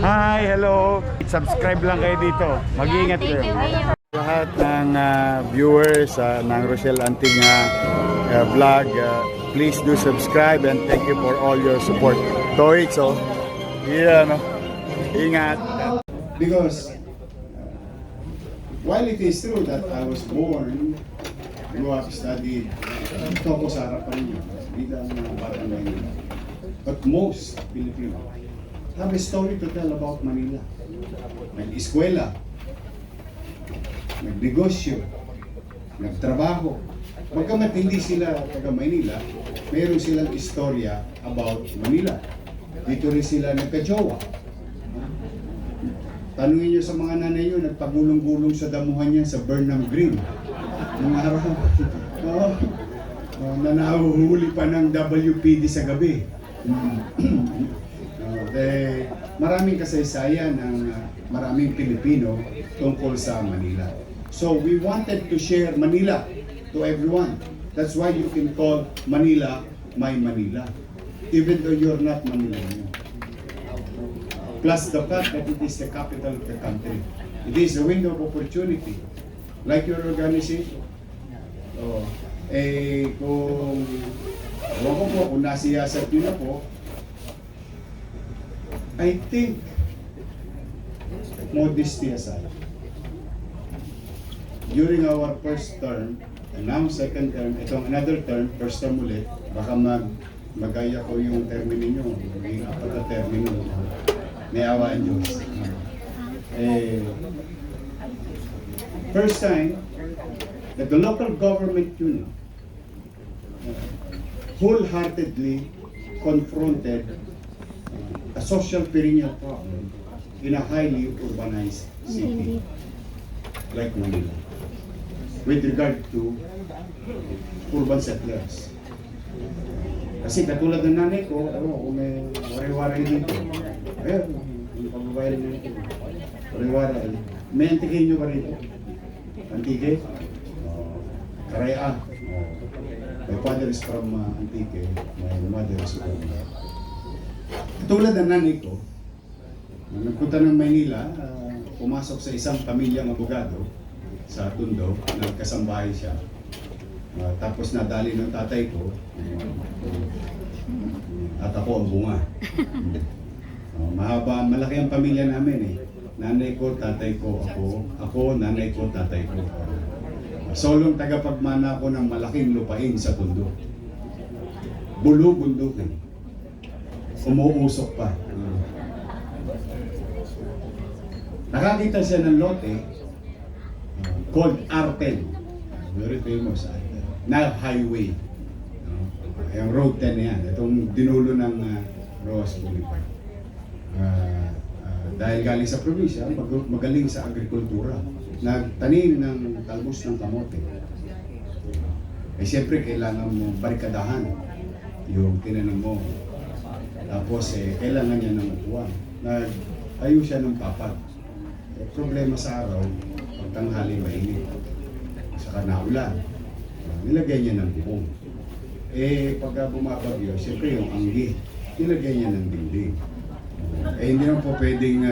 Hi, hello. Subscribe lang kayo dito. Mag-iingat kayo. Lahat ng viewers ng Rochelle Anting vlog, please do subscribe and thank you for all your support. Toits, oh. Yeah, no. Ingat. Because while it is true that I was born, grew up, studied, ito ako sa harapan niyo, bilang batang Manila. But most Filipino have a story to tell about Manila. Nag-eskwela, nagnegosyo, nagtrabaho. Bagamat hindi sila taga Manila, mayroon silang istorya about Manila. Dito rin sila nagka-jowa. Tanungin nyo sa mga nanay nyo, nagpagulong-gulong sa damuhan niya sa Burnham Green. Nung araw, na nahuhuli pa ng WPD sa gabi. Maraming kasaysayan ng maraming Pilipino tungkol sa Manila. So we wanted to share Manila to everyone. That's why you can call Manila my Manila, even though you're not Manileño. Plus the fact that it is the capital of the country. It is a window of opportunity. Like your organization. Kung nasiyasat nyo na po, I think, modesty aside, during our first term, and now second term, itong another term, first term ulit, baka magaya ko yung termino ninyo, maging apat na termino, may awaan Diyos. First time, that the local government unit wholeheartedly confronted a social perennial problem in a highly urbanized city like Manila with regard to urban settlers. Kasi katulad ng nanay ko, kung may waray-waray dito, ayun, yung pagbabayad na ito, waray-waray. May antique nyo ba rito? Antique? Karayaan. My father is from Antique, my mother is from katulad ng nanay ko, nagpunta ng Maynila, pumasok sa isang pamilyang abogado sa Tondo, nagkasambahay siya. Tapos nadali ng tatay ko, at ako ang bunga. Mahaba, malaki ang pamilya namin eh. Nanay ko, tatay ko, ako, nanay ko, tatay ko. Solong tagapagmana ko ng malaking lupain sa Tondo. Bulo-bundukin. Umuusok pa. Nakakita siya ng lote called Artel. Very famous Artel. Na highway. Yung road 10 na yan. Itong dinulo ng Roas Boulevard. Dahil galing sa probinsya, magaling sa agrikultura. Nagtanim ng talbos ng kamote. Siyempre kailangan mo barikadahan yung tinanim mo. Tapos kailangan niya ng upuan. Nag-ayo siya ng papat. Problema sa araw, pagtanghali mainit. Saka naulan. Nilagay niya ng bubong. Pagka bumabagyo, siyempre yung anggi, nilagay niya ng dingding. Hindi naman po pwedeng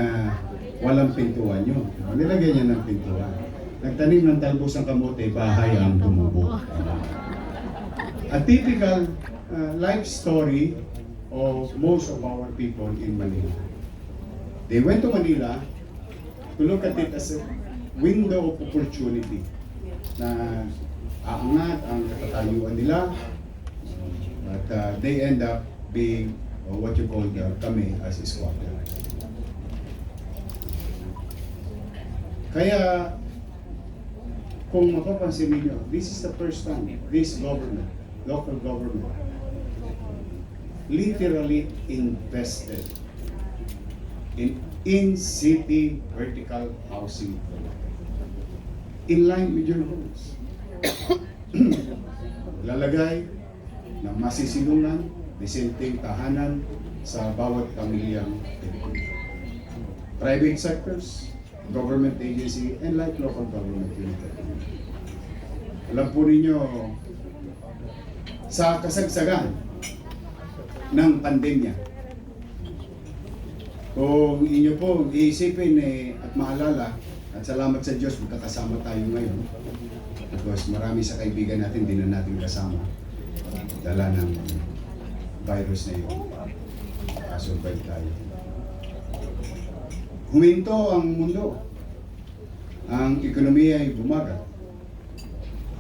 walang pintuan yun. Nilagay niya ng pintuan. Nagtanim ng talbos ng kamote, bahay ang tumubo. A typical life story of most of our people in Manila. They went to Manila to look at it as a window of opportunity na aangat ang katatayuan nila, but they end up being what you call kami as a squatter. Kaya kung mapapansin niyo, this is the first time this government, local government, literally invested in city vertical housing in line with your goals. Lalagay ng masisilungan, disenteng tahanan sa bawat pamilyang Pilipino. Private sectors, government agency, and like local government unit. Alam po ninyo, sa kasagsagan ng pandemya, Kung inyo po iisipin at maalala, at salamat sa Diyos, magkakasama tayo ngayon. Because marami sa kaibigan natin, di na natin kasama. Dala ng virus na yun. Survive tayo. Huminto ang mundo. Ang ekonomiya ay bumagal.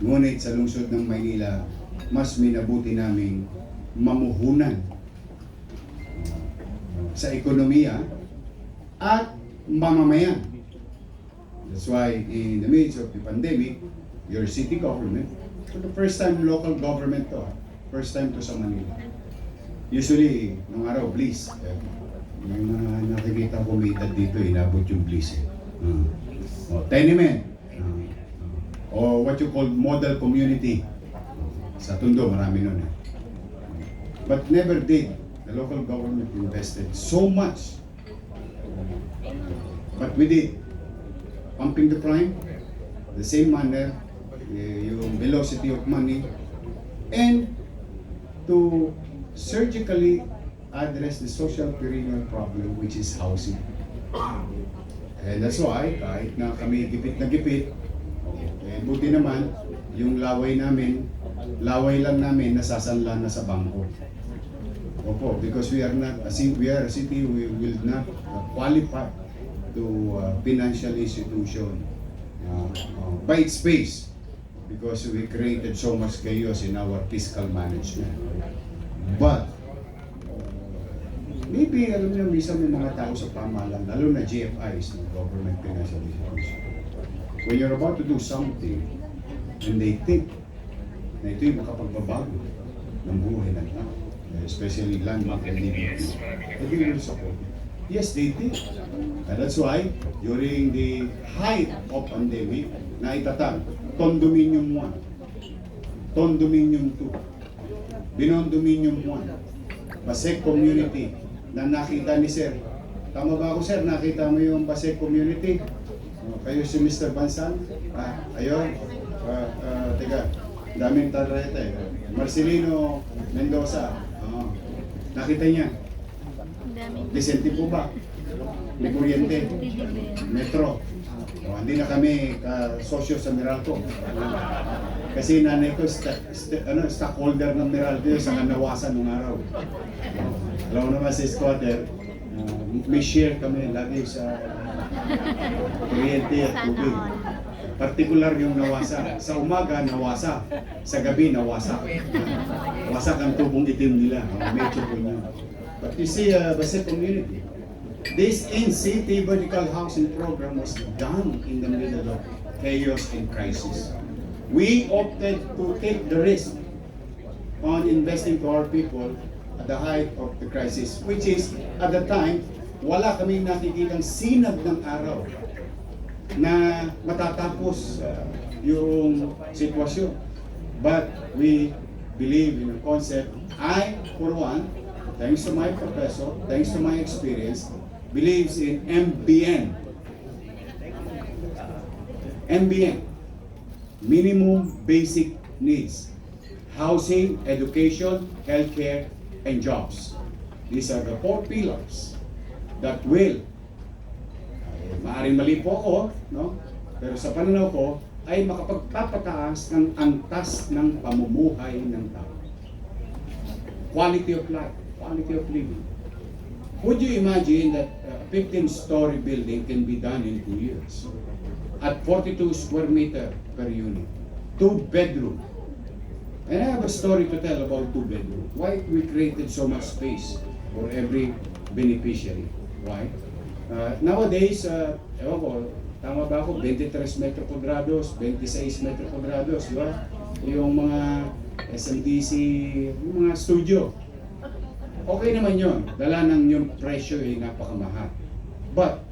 Ngunit sa lungsod ng Maynila, mas minabuti naming mamuhunan sa ekonomiya at mamamayan. That's why in the midst of the pandemic, your city government, for the first time local government to, first time to sa Manila. Usually, nung araw, Bliss. May mga nakikita ko may edad dito, inabot yung Bliss. Tenement. O what you call model community. Sa Tondo, marami nun. But never did the local government invested so much. But we did. Pumping the prime, the same manner, yung velocity of money, and to surgically address the social perennial problem, which is housing. And that's why, kahit na kami gipit na gipit, buti naman, yung laway lang namin nasasanla na sa bangko. Opo, because we are a city, we will not qualify to financial institution by its space, because we created so much chaos in our fiscal management. But maybe alam niyo, minsan may mga tao sa pamahalaan, lalo na GFIs, government financial institution, when you're about to do something and they think na ito yung makapagbabago ng buhay ng tao, especially landmark and living, they will support it. Yes, they did. And that's why, during the height of pandemic, naitatag, Condominium 1, Condominium 2, Binondominium 1, Basek Community, na nakita ni Sir. Tama ba ako, Sir? Nakita mo yung Basek Community? Kayo si Mr. Bansan? Ayun. Teka, daming tareta eh. Marcelino Mendoza. Nakita niya? Vicente po ba? May kuryente? Metro? Hindi na kami sosyo sa Meralco. Kasi nanay ko stockholder ng Meralco sa Kanawasan nung araw. Alam mo naman sa squatter, may share kami lagi sa kuryente at tubig. Particular yung nawasa. Sa umaga, nawasa. Sa gabi, nawasa. Wasak ang tubong itim nila. Medyo po niya. But you see, Basek Community, this in-city vertical housing program was done in the middle of chaos and crisis. We opted to take the risk on investing to our people at the height of the crisis, which is, at the time, wala kaming nakikitang sinag ng araw na matatapos yung sitwasyon. But we believe in a concept. I, for one, thanks to my professor, thanks to my experience, believes in MBN. MBN, minimum basic needs. Housing, education, healthcare, and jobs. These are the 4 pillars that will, maaaring mali po ako, no? Pero sa pananaw ko, ay makapagpapataas ng antas ng pamumuhay ng tao. Quality of life. Quality of living. Would you imagine that a 15-story building can be done in 2 years? At 42 square meter per unit. 2 bedroom. And I have a story to tell about 2 bedroom. Why we created so much space for every beneficiary? Why? Nowadays, ewan ko, tama ba ako? 23 metro kwadrados, 26 metro kwadrados, di ba? Yung mga SMDC, yung mga studio. Okay naman yun. Dala ng yung presyo ay napakamahal. But,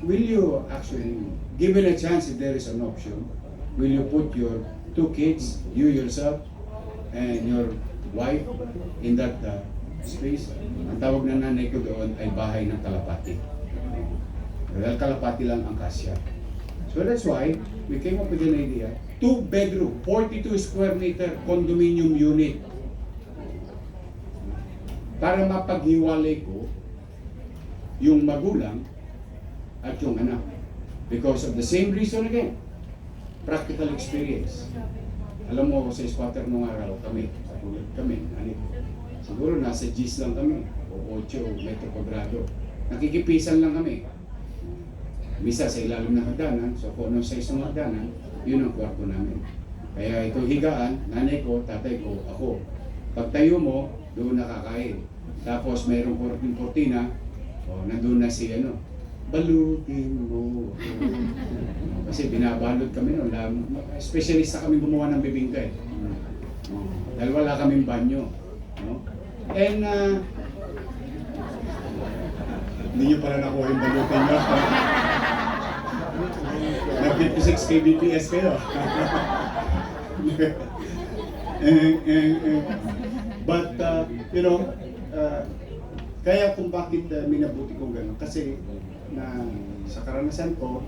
will you actually, given a chance if there is an option, will you put your 2 kids, you yourself, and your wife in that space? Ang tawag na nanay ko doon ay bahay ng kalapati. Dahil kalapati lang ang kasya. So that's why we came up with an idea. 2 bedroom, 42 square meter condominium unit. Para mapaghiwalay ko yung magulang at yung anak. Because of the same reason again, practical experience. Alam mo, sa squatter nung araw kami, katulad kami, siguro nasa G's lang kami, o 8 metro kwadrado. Nakikipisan lang kami. Misa sa ilalim ng hagdanan, so kung anong size ng hagdanan, yun ang kwarto namin. Kaya ito higaan, nanay ko, tatay ko, ako. Pag tayo mo, doon nakakain. Tapos mayroong kortina, nandun na si balutin mo. Kasi binabalot kami noon. Specialista kami gumawa ng bibingka eh. Dahil wala kaming banyo. No? And hindi nyo pala nakuha yung balutin nyo. Nag-56 kbps kayo. But, kaya kung bakit minabuti kong gano'n, kasi na sa karanasan ko,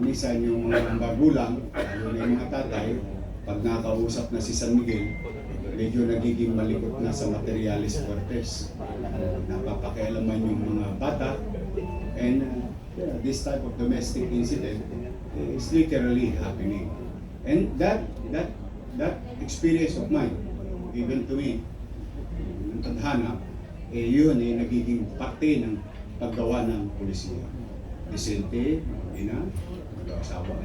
minsan yung mga magulang, lalo na yung mga tatay, pag nakausap na si San Miguel, medyo nagiging malikot na sa materialis fuertes. Napapakialaman yung mga bata, and this type of domestic incident is literally happening. And that experience of mine, even to me, ng tadhana, yun nagiging parte ng paggawa ng polisiya. Disente, ina, mag-asawa,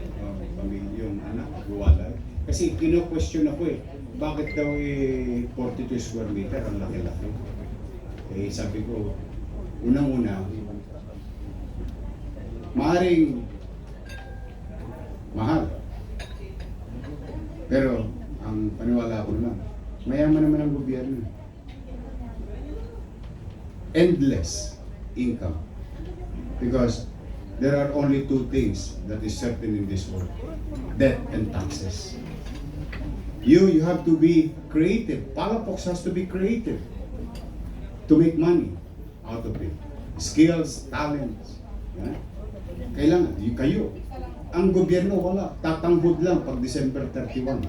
pamilya, yung anak, guwalay. Kasi kino-question ako bakit daw 42 square meter ang laki-laki? Sabi ko, unang-una, maaaring mahal. Pero, ang paniwala ko naman, mayaman naman ang gobyerno. Endless income. Because there are only two things that is certain in this world: debt and taxes. You have to be creative. Palafox has to be creative to make money out of it. Skills, talents. Yeah? Kailangan, kayo. Ang gobyerno wala. Tatanghod lang pag December 31.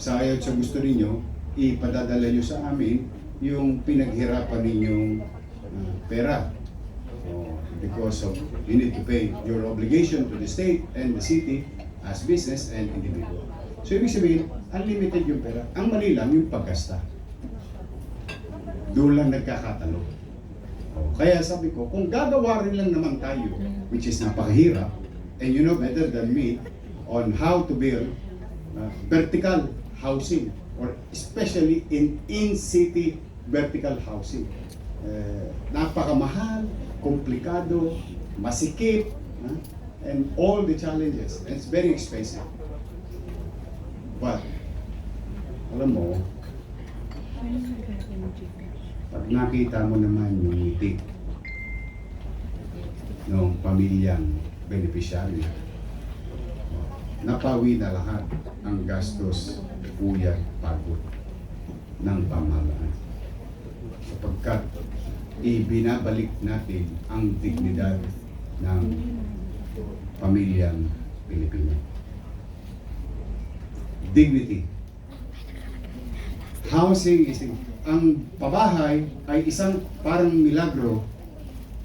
Sa ayaw sa gusto ninyo, ipadadala nyo sa amin yung pinaghirapan ninyong pera. Because of, you need to pay your obligation to the state and the city as business and individual. So ibig sabihin, unlimited yung pera. Ang mali lang yung paggasta. Doon lang nagkakatalo. Kaya sabi ko, kung gagawa rin lang naman tayo, which is napakahirap, and you know better than me on how to build vertical housing, or especially in-city vertical housing. Napakamahal, komplikado, masikip, and all the challenges. And it's very expensive. But, alam mo, pag nakita mo naman yung ngiti ng pamilyang beneficiary, napawi na lahat ang gastos, uyat, pagod ng pamahalaan. Sapagkat ibinabalik natin ang dignidad ng pamilyang Pilipino. Dignity. Housing is ang pabahay ay isang parang milagro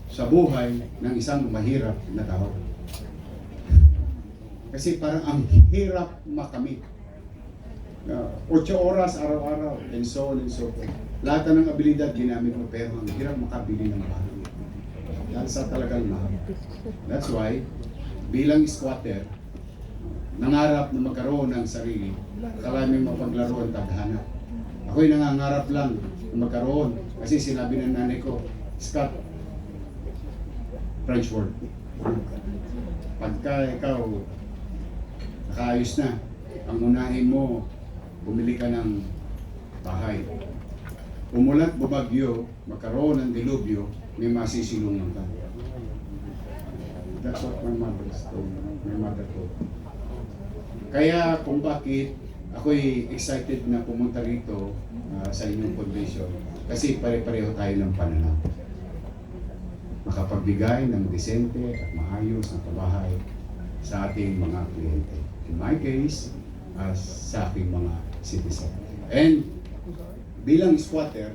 sa buhay ng isang mahirap na tao. Kasi parang ang hirap makamit. 8 oras araw-araw, and so on and so forth. Lahat ng abilidad ginamit mo, pero ang hirap makabili ng bahay. Dahil sa talagang mahal. That's why, bilang squatter, nangarap na magkaroon ng sarili, kalaming mapaglaro ang tadhana. Ako'y nangangarap lang na magkaroon, kasi sinabi ng nanay ko, Scott, French word. Pagka ikaw nakaayos na, ang unahin mo, bumili ka ng bahay. Umulat, bumagyo, magkaroon ng dilubyo, may masisilungan ka. That's what my mother told me. Kaya kung bakit ako'y excited na pumunta rito sa inyong convention, kasi pare-pareho tayo ng pananaw. Makapagbigay ng disente at maayos na pabahay sa ating mga kliyente. In my case, sa ating mga citizen. And bilang squatter,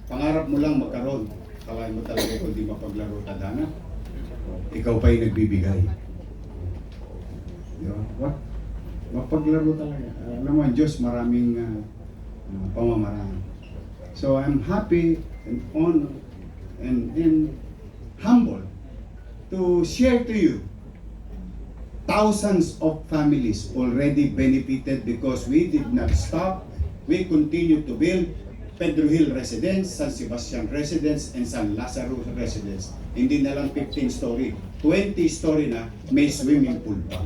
pangarap mo lang magkaroon Kalahin mo talaga kung di mapaglaro tadhana. Ikaw pa yung nagbibigay. Di ba? What? Mapaglaro talaga. Alam mo, ang Diyos maraming pamamaraan. So I'm happy and honored and humble to share to you thousands of families already benefited because we did not stop. We continue to build Pedro Hill Residence, San Sebastian Residence, and San Lazaro Residence. Hindi na lang 15 story, 20 story na may swimming pool pa.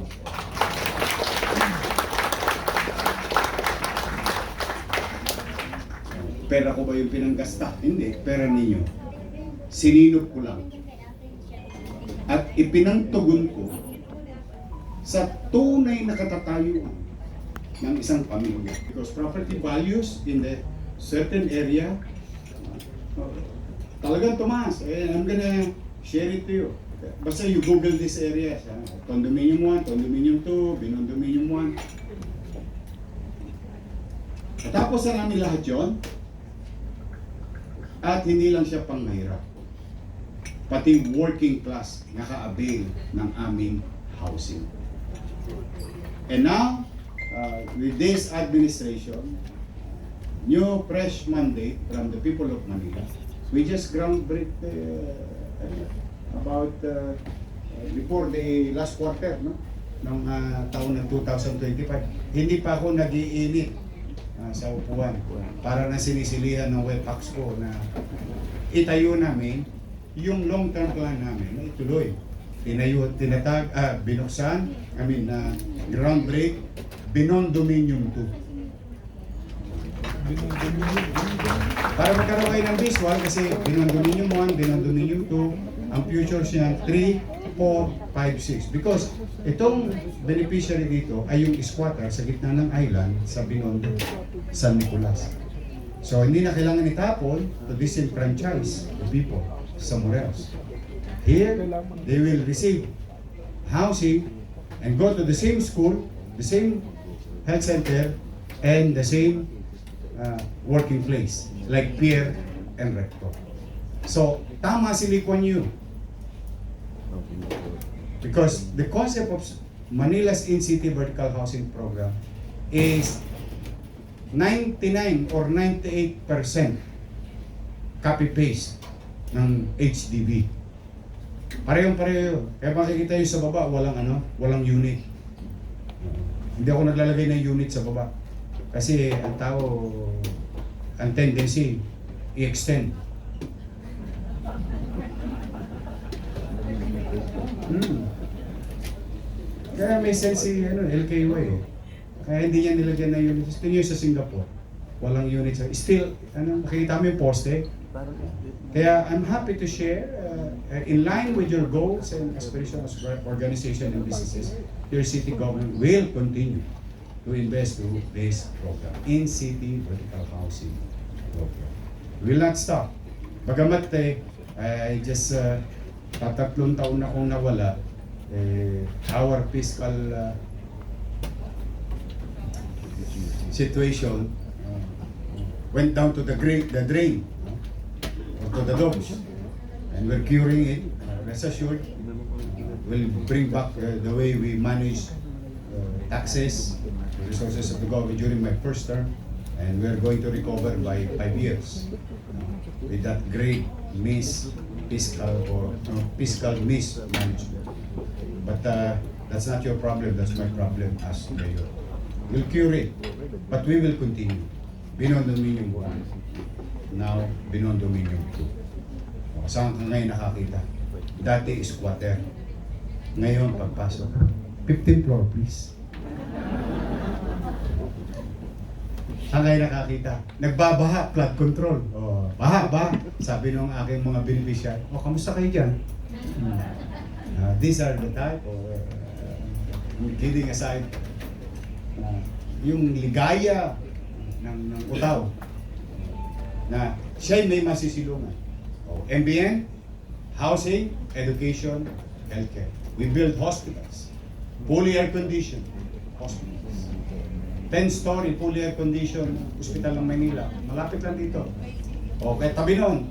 Pera ko ba yung pinanggasta? Hindi, pera ninyo. Sininop ko lang. At ipinangtugon ko sa tunay na katatayuan ng isang pamilya. Because property values in the certain area, talagang tumaas. I'm gonna share it to you. Basta you Google this area. Condominium 1, Condominium 2, Binondominium 1. At tapos na namin lahat yun. At hindi lang siya panghirap. Pati working class naka-avail ng aming housing. And now, with this administration, new fresh mandate from the people of Manila, we just groundbreak about before the last quarter, no? Ng taon ng 2025. Hindi pa ako nag-iinit sa upuan para na sinisilihan ng WebEx ko na itayo namin yung long-term plan namin na ituloy. Binuksan, groundbreak, Binondominium 2. Para magkaroon kayo ng visual kasi Binondominium 1, Binondominium 2, ang future siya 3, 4, 5, 6. Because itong beneficiary dito ay yung squatter sa gitna ng island sa Binondo, San Nicolas. So hindi na kailangan itapon to disenfranchise the people somewhere else. Here, they will receive housing and go to the same school, the same health center, and the same working place, like Pierre and Recto. So, tama si Lee Kuan Yew. Because the concept of Manila's in-city vertical housing program is 99 or 98% copy-paste ng HDB. Parehong-pareho. Kaya makikita nyo sa baba, walang unit. Hindi ako naglalagay ng unit sa baba. Kasi ang tao, ang tendency, i-extend. Kaya may sense si LKY. Kaya hindi niya nilagyan ng unit. Tingin sa Singapore, walang unit. Still, makikita mo yung poste. Kaya I'm happy to share, in line with your goals and aspirations as organization and businesses, your city government will continue to invest to this program, in-city vertical housing program. We will not stop. Bagamat I just tatatlong taon na akong nawala, our fiscal situation went down to the drain. To the dogs, and we're curing it. Rest assured, we'll bring back the way we manage taxes, resources of the government during my first term, and we're going to recover by 5 years with that great fiscal mismanagement. But that's not your problem. That's my problem as mayor. We'll cure it, but we will continue. Binondominium 1. Now, Binondominium 2. Saan ka ngayon nakakita? Dati squatter. Ngayon, pagpasok. 15th floor, please. Saan kayo nakakita? Nagbabaha, flood control. Baha. Sabi ng aking mga beneficiary, kamusta kayo dyan? These are the type of, kidding aside, yung ligaya ng utaw na siya may masisilungan. MBN, housing, education, healthcare. We build hospitals, fully air-conditioned hospitals. 10-story, fully air-conditioned hospital ng Manila. Malapit lang dito. Kaya tabi nun,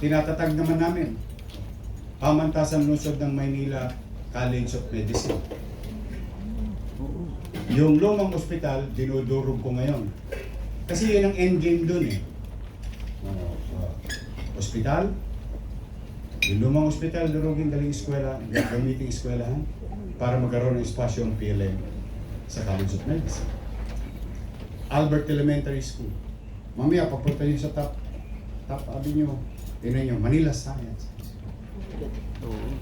Tinatatag naman namin. Pamantasan lungsod ng Maynila College of Medicine. Yung lumang ospital, dinudurog ko ngayon. Kasi yun ang endgame dun eh. Ospital, yung lumang ospital, durugin galing eskwela, gamiting eskwelahan para magkaroon ng espasyo ang PLM sa College of Medicine. Albert Elementary School. Mamaya, papunta nyo sa top avenue. Tingnan nyo, Manila Science.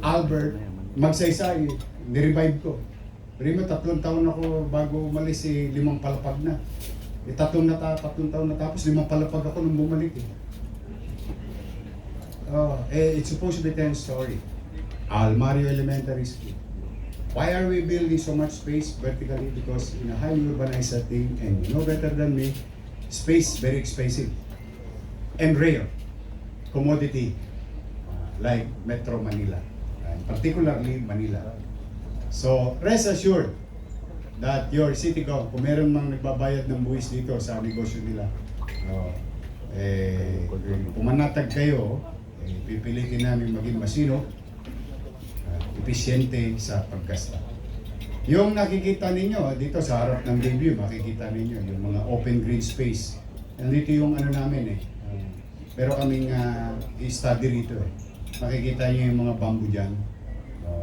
Albert, magsaysay, nirevive ko. Pero 3 taon ako bago umalis, 5 palapag na. 3 taon na tapos 5 palapag ako nung bumalik eh. It's supposed to be 10-story. Almario Elementary School. Why are we building so much space vertically? Because in a highly urbanized setting, and you know better than me, space very expensive and rare commodity like Metro Manila, and particularly Manila. So rest assured that your city government, kung meron mang nagbabayad ng buwis dito sa negosyo nila, pumanatag kayo, pipilitin namin maging masino, episyente sa paggasta. Yung nakikita ninyo dito sa harap ng Bayview, makikita ninyo yung mga open green space. Nandito yung ano namin pero kaming i-study rito eh. Makikita niyo yung mga bamboo dyan.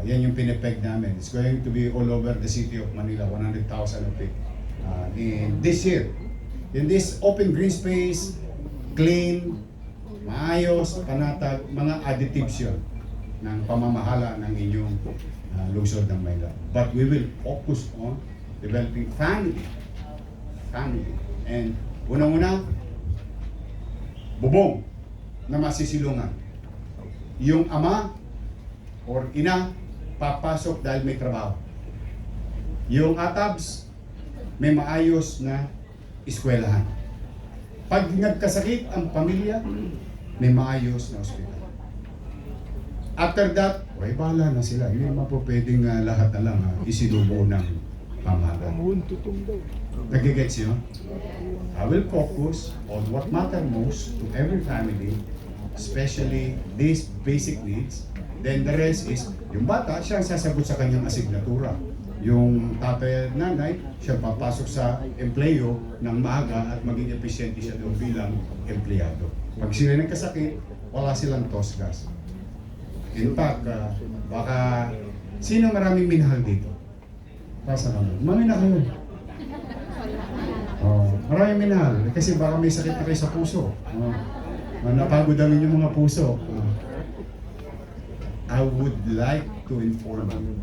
Yan yung pinepeg namin. It's going to be all over the city of Manila, 100,000 of it. In this year, in this open green space, clean, maayos, panatag, mga additives yun ng pamamahala ng inyong lungsod ng Manila. But we will focus on developing family. And unang-una, bubong na masisilungan. Yung ama or ina, papasok dahil may trabaho. Yung atabs, may maayos na eskwelahan. Pag nagkasakit ang pamilya, may maayos na ospital. After that, bahala na sila. Hindi naman po pwedeng lahat na lang isinubo ng pamahalaan. Nagigets nyo? I will focus on what matters most to every family, especially these basic needs. Then the rest is, yung bata, siya ang sasagot sa kanyang asignatura. Yung tatay at nanay, siya papasok sa empleyo ng maaga at maging epesyente siya doon bilang empleyado. Pag sila nagkasakit, wala silang tosgas. In fact, baka sino maraming minahal dito? Pasa naman. Mamina kayo. Maraming minahal. Kasi baka may sakit na kayo sa puso. Napagod ang inyong mga puso. I would like to inform you,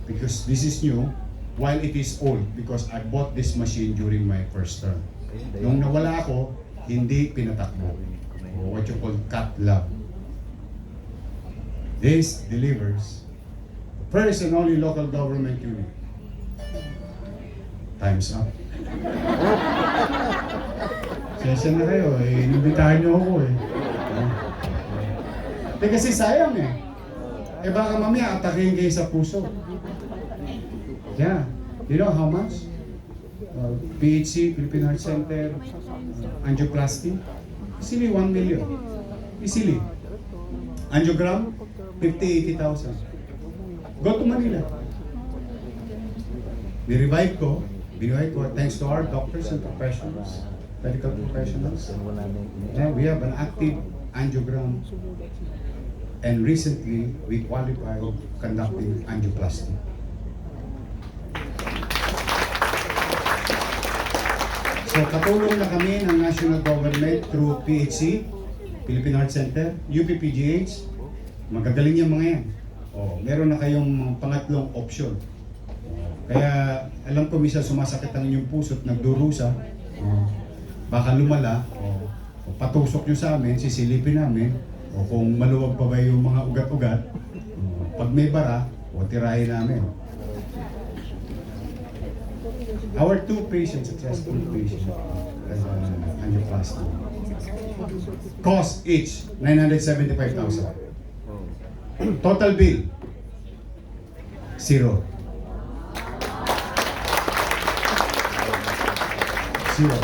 because this is new, while it is old, because I bought this machine during my first term. Nung nawala ako, hindi pinatakbo. What you call cat lab. This delivers the first and only local government unit. Time's up. Session na kayo, inimbitahan niyo ako eh. Kasi sayang eh. Baka mamaya atakin kayo sa puso. Yeah. You know how much? PHC, Philippine Heart Center, angioplasty, easily 1 million. Easily. Angiogram, 50,000-80,000. Go to Manila. Ni-revive ko, binuhay ko, thanks to our doctors and professionals, medical professionals. And we have an active angiogram. And recently, we qualified conducting angioplasty. So katulong na kami ng national government through PHC, Philippine Heart Center, UPPGH, magagaling yung mga yan. Meron na kayong pangatlong option. Kaya alam ko minsan sumasakit ang inyong puso at nagdurusa, baka lumala, patusok nyo sa amin, sisilipin namin, o kung maluwag pa ba yung mga ugat-ugat, pag may bara, tirahin namin. Our 2 patients, successful patients, angioplasty. Cost each, 975,000. Total bill, 0. 0.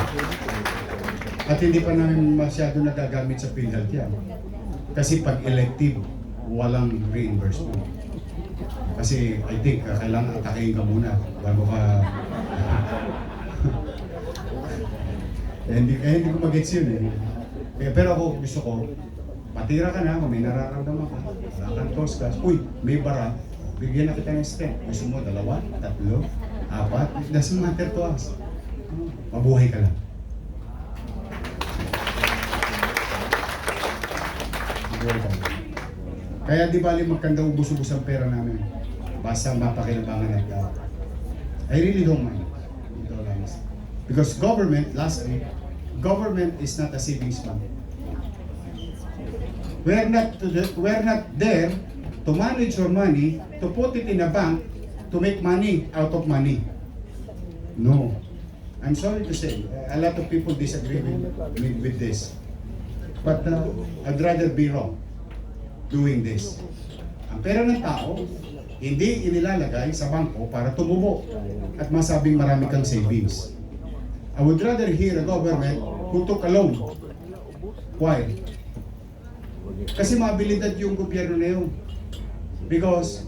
At hindi pa namin masyado nagagamit sa PhilHealth yan. Kasi pag elective, walang reimbursement. Kasi I think kailangan atakein ka muna bago ka... hindi ko mag-gets yun eh. Pero ako gusto ko, patira ka na kung may nararamdaman ka. Wala kang toskas. Uy, may bara. Bigyan na kita ng step. Gusto mo 2, 3, 4. It doesn't matter to us. Mabuhay ka lang. Mabuhay ka lang. Kaya di bali magkanda ubus-ubus ang pera namin. Basta mapakinabangan ng tao. I really don't mind. Because government, lastly, government is not a savings fund. We're not there to manage your money, to put it in a bank, to make money out of money. No. I'm sorry to say, a lot of people disagree with this. But I'd rather be wrong doing this. Ang pera ng tao, hindi inilalagay sa bangko para tumubo at masabing marami kang savings. I would rather hear a government who took a loan. Why? Kasi mabilidad yung gobyerno na yun. Because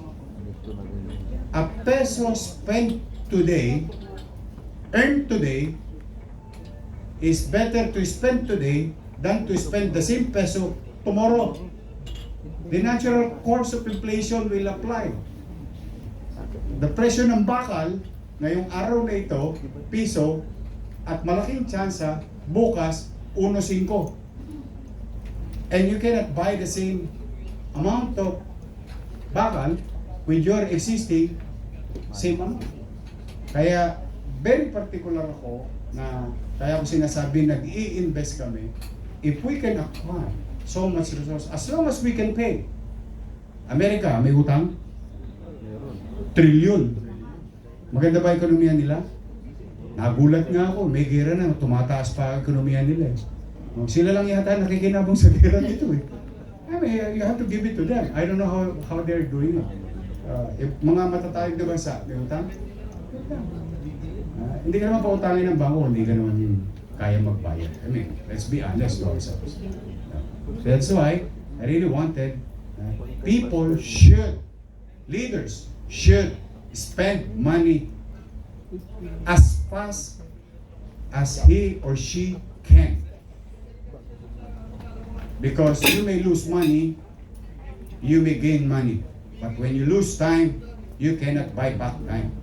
a peso spent today, earned today, is better to spend today than to spend the same peso tomorrow. The natural course of inflation will apply. The presyo ng bakal ngayong araw na ito, piso, at malaking tsansa bukas 1.5. And you cannot buy the same amount of bakal with your existing same amount. Kaya very particular ako na kaya ko sinasabi nag-i-invest kami if we can acquire so much resource as long as we can pay. Amerika may utang trilyon. Maganda ba ekonomiya nila? Nagulat nga ako, may gera na, tumataas pa ang ekonomiya nila. Sila lang yata nakikinabang sa gera dito eh. I mean, you have to give it to them. I don't know how they're doing it. If mga matatayog na bansa, may utang? Hindi ka naman pautangin ng bangko, hindi ka naman kaya magbayad. I mean, let's be honest to ourselves. So that's why I really wanted people should, leaders should spend money as fast as he or she can. Because you may lose money, you may gain money. But when you lose time, you cannot buy back time.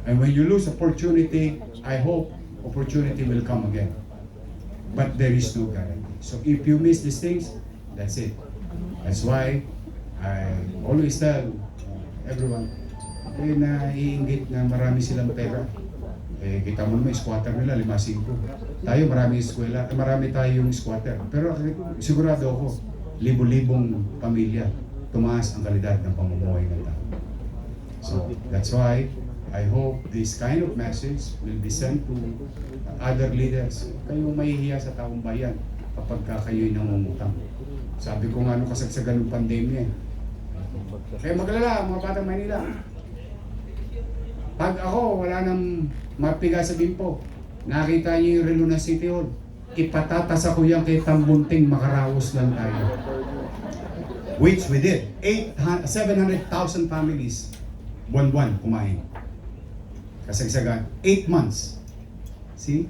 And when you lose opportunity, I hope opportunity will come again. But there is no guarantee. So if you miss these things, that's it. That's why I always tell everyone, naiinggit na marami silang pera. Kita mo naman, squatter nila, 5-5. Tayo, marami tayong squatter. Pero sigurado ako, libo-libong pamilya, tumaas ang kalidad ng pamumuhay ng tao. So, that's why, I hope this kind of message will be sent to other leaders. Kayong mahihiya sa taong bayan kapag kayo'y nangungutang. Sabi ko nga nung kasagsagan ng pandemya. Kaya maglala, mga batang Manila. Pag ako, wala nang mapiga sa bimpo, nakita niyo yung relo ng City Hall, ipatatas ako yan kay Tambunting, makaraos lang tayo. Which we did. 700,000 families, buwan-buwan kumain. Kasagsagan, 8 months. See?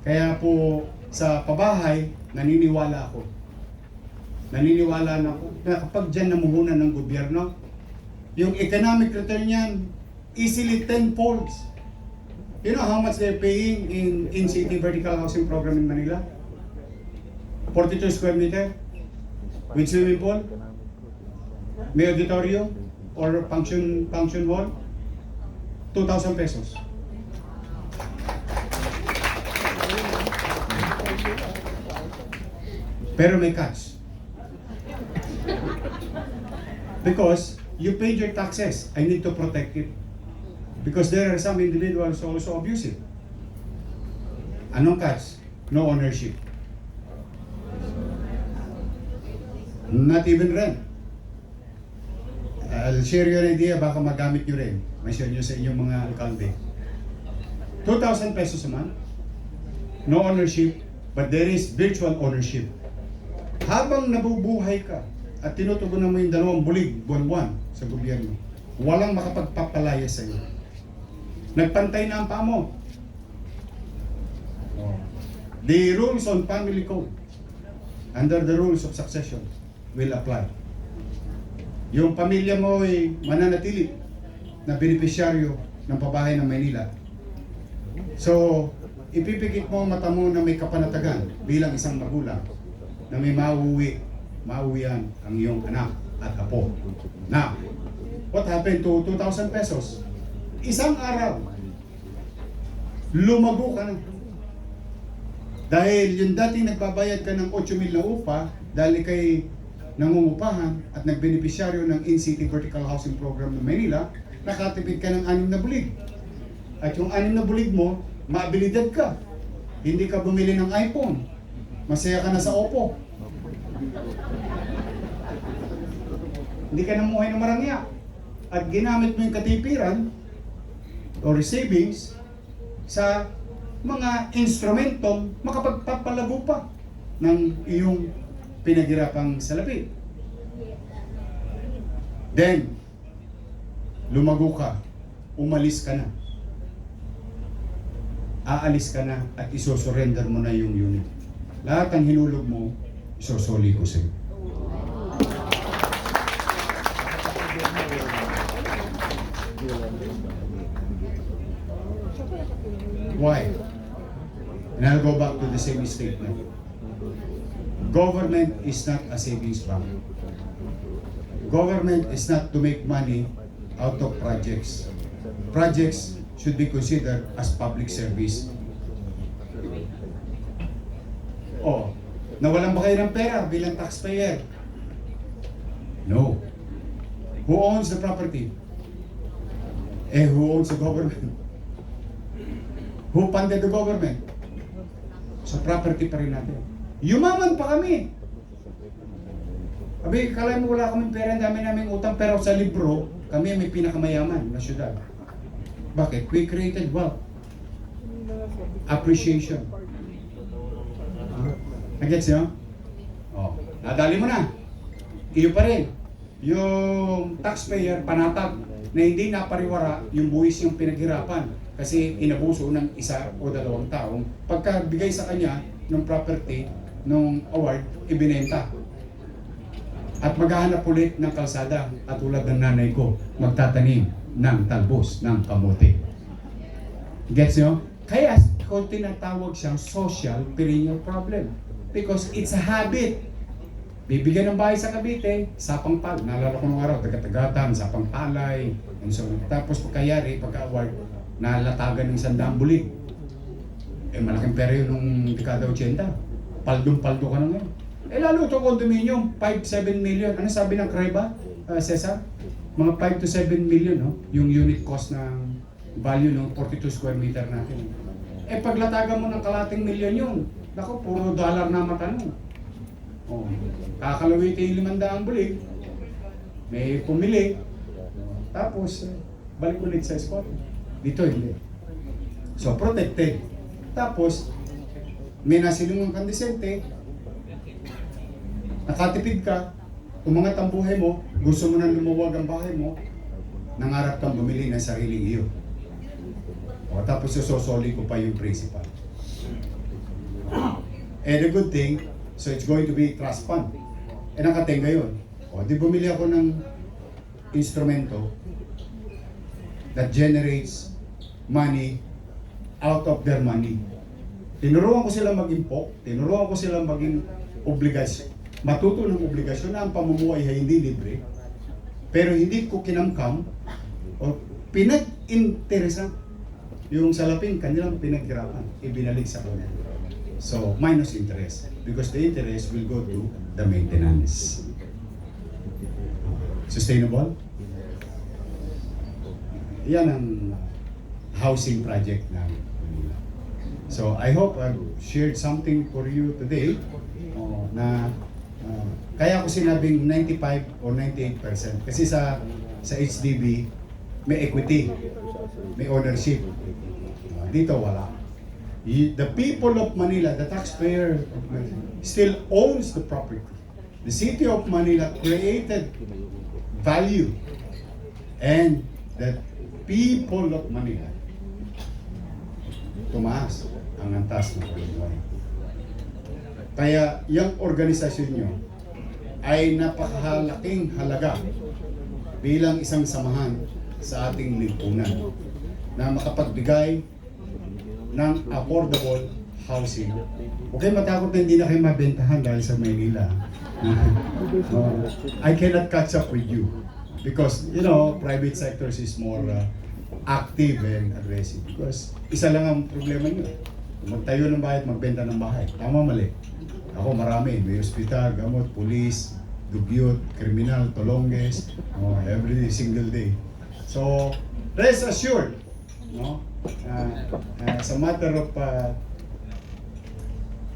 Kaya po, sa pabahay, naniniwala ako. Naniniwala na ako na kapag dyan namuhunan ng gobyerno, yung economic return yan, easily 10 folds. You know how much they're paying in city vertical housing program in Manila? 42 square meter with swimming pool, may auditorium or function hall, 2,000 pesos. Pero may catch. Because you paid your taxes, I need to protect it. Because there are some individuals also abusive. Anong catch? No ownership. Not even rent. I'll share you an idea, baka magamit nyo rin. May share nyo sa inyong mga alkalde. 2,000 pesos a month. No ownership. But there is virtual ownership. Habang nabubuhay ka at tinutugunan mo yung 2 bulig buwan-buwan sa gobyerno, walang makapagpapalaya sa iyo. Nagpantay na ang paa mo. The rules on family code under the rules of succession will apply. Yung pamilya mo ay mananatili na benepisyaryo ng pabahay ng Maynila. So, ipipikit mo ang mata mo na may kapanatagan bilang isang magulang na may mauwian ang iyong anak at apo. Now, what happened to 2,000 pesos? Isang araw, lumago ka na. Dahil yung dati nagbabayad ka ng 8,000 na upa, dahil kay nangungupahan at nagbenepisyaryo ng In-City Vertical Housing Program ng Manila, nakatipid ka ng 6 na bulig. At yung 6 na bulig mo, maabilidad ka. Hindi ka bumili ng iPhone. Masaya ka na sa Oppo. Hindi ka namuhay ng marangya. At ginamit mo yung katipiran or savings sa mga instrumentong makapagpapalago pa ng iyong pinaghirapang salapi. Then, lumago ka, umalis ka na. Aalis ka na at isosurrender mo na yung unit. Lahat ng hinulog mo, isosoli ko sa'yo. Why? And I'll go back to the same statement. Government is not a savings bank. Government is not to make money out of projects. Projects should be considered as public service. Oh, nawalan ba kayo ng pera bilang taxpayer? No. Who owns the property? Who owns the government? Who funded the government? Sa property pa rin natin. Yumaman pa kami. Abi, kala mo wala kaming pera, ang dami naming utang, pero sa libro, kami may pinakamayaman na syudad. Bakit? We created wealth. Appreciation. Nagets nyo? Oh, nadali mo na. Iyo pa rin. Yung taxpayer, panatag, na hindi napariwara yung buwis yung pinaghirapan kasi inabuso ng 1 o 2 taong pagkabigay sa kanya ng property, ng award, ibinenta. At maghahanap ulit ng kalsada at tulad ng nanay ko, magtatanim ng talbos ng kamote. Gets nyo? Kaya kung tinatawag siyang social perennial problem because it's a habit. Bibigyan ng bahay sa Cavite, sapang pal. Naalala ko nung araw, taga-tagatan, sapang palay, and so on. Tapos pagkayari, pagka-award, nalatagan ng 100 bulig. Malaking pera yun nung dekada 80. Paldong-paldo ka na ngayon. Lalo ito condominium, 5-7 million. Ano sabi ng Creba, Cesar? Mga 5 to 7 million, no? Yung unit cost ng value ng 42 square meter natin. Paglatagan mo ng kalating milyon yun, naku, puro dollar na matanong. Oh, kakalawiti yung 500 bulig, may pumili, tapos balik ulit sa spot. Dito hindi. So protected. Tapos may nasilungan kang disente, nakatipid ka, umangat ang buhay mo, gusto mo nang lumuwag ang bahay mo, nangarap kang bumili ng sariling iyo. O tapos susosoli ko pa yung principal. And the good thing, so it's going to be trust fund. Nakatenga yun. O, di bumili ako ng instrumento that generates money out of their money. Tinuruan ko sila mag-impok, tinuruan ko sila maging obligasyon. Matuto ng obligasyon na ang pamumuhay ay hindi libre. Pero hindi ko kinamkam o pinag-interesan yung salaping kanilang pinaghirapan, ibinalik sa kanila. So, minus interest. Because the interest will go to the maintenance. Sustainable? Yan ang housing project namin. So, I hope I've shared something for you today na kaya ko sinabing 95 or 98% kasi sa HDB may equity, may ownership. Dito wala. The people of Manila, the taxpayer of Manila, still owns the property. The city of Manila created value, and the people of Manila tumaas ang antas ng buhay. Kaya yung organisasyon nyo ay napakahalaking halaga bilang isang samahan sa ating lipunan na makapagbigay ng affordable housing. Huwag kayo matakot na hindi na kayo mabentahan dahil sa Maynila. I cannot catch up with you because, you know, private sectors is more active and aggressive because isa lang ang problema nyo. Magtayo ng bahay at magbenta ng bahay. Tama, mali. Ako marami. May hospital, gamot, police, dugyot, kriminal, tolonges, every single day. So, rest assured, no? As a matter of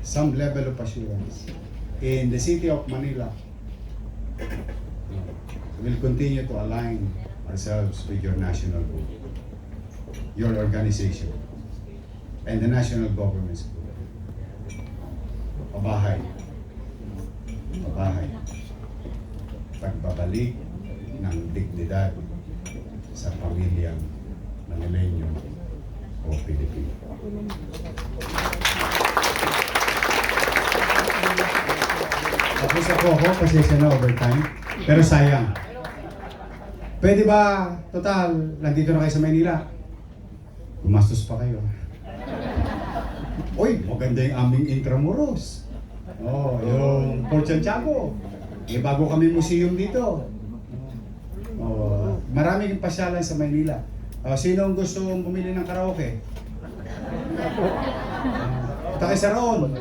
some level of assurance, in the city of Manila, we'll continue to align ourselves with your national goal, your organization, and the national government's goal. Pabahay. Pabahay. Pagbabalik ng dignidad sa pamilyang Manileño o Pilipino. Tapos ako, pasensya na overtime, pero sayang. Pwede ba, total, nandito na kayo sa Maynila, gumastos pa kayo. Uy, maganda yung aming Intramuros. Oh, yung Port Santiago. May bago kami museum dito. Oh, maraming pasyalan sa Maynila. Sino ang gusto bumili ng karaoke? Takay sa Raon.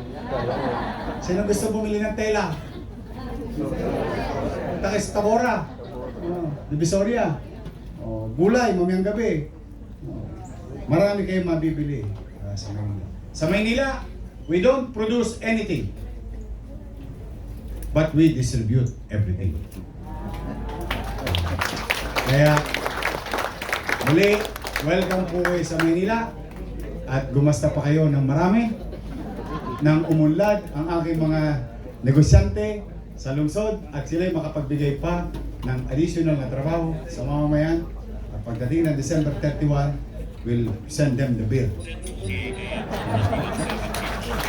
Sino gusto bumili ng tela? Takay sa Tabora. Divisoria. Gulay, mamayang gabi. Marami kayong mabibili sa Maynila. Sa Maynila, we don't produce anything, but we distribute everything. Kaya, muli, welcome po kayo sa Maynila at gumasta pa kayo ng marami nang umunlad ang aking mga negosyante sa lungsod at sila'y makapagbigay pa ng additional na trabaho sa mamamayan. At pagdating ng December 31, we'll send them the bill.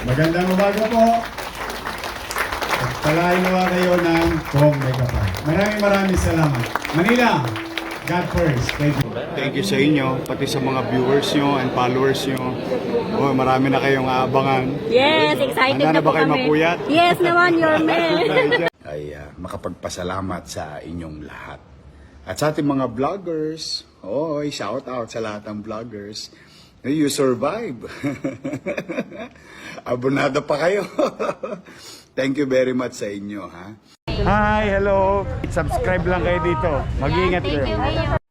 Magandang umaga po. At palain nawa kayo ng Kong Megapal. Maraming salamat. Manila, God first. Thank you. Thank you sa inyo, pati sa mga viewers nyo and followers nyo. Oh, marami na kayong aabangan. Yes, excited Handa na po ba kayo kami. mapuyat? Yes naman, your man. Ay makapagpasalamat sa inyong lahat. At sa ating mga vloggers, shout out sa lahat ng vloggers. You survive. Abonado pa kayo. Thank you very much sa inyo, ha? Hi, hello. Subscribe lang kayo dito. Mag-iingat kayo.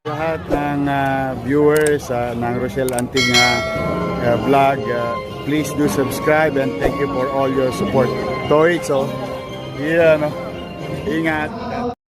Lahat ng viewers ng Rochelle Antigua vlog, please do subscribe and thank you for all your support. Toits, yeah, no? Ingat.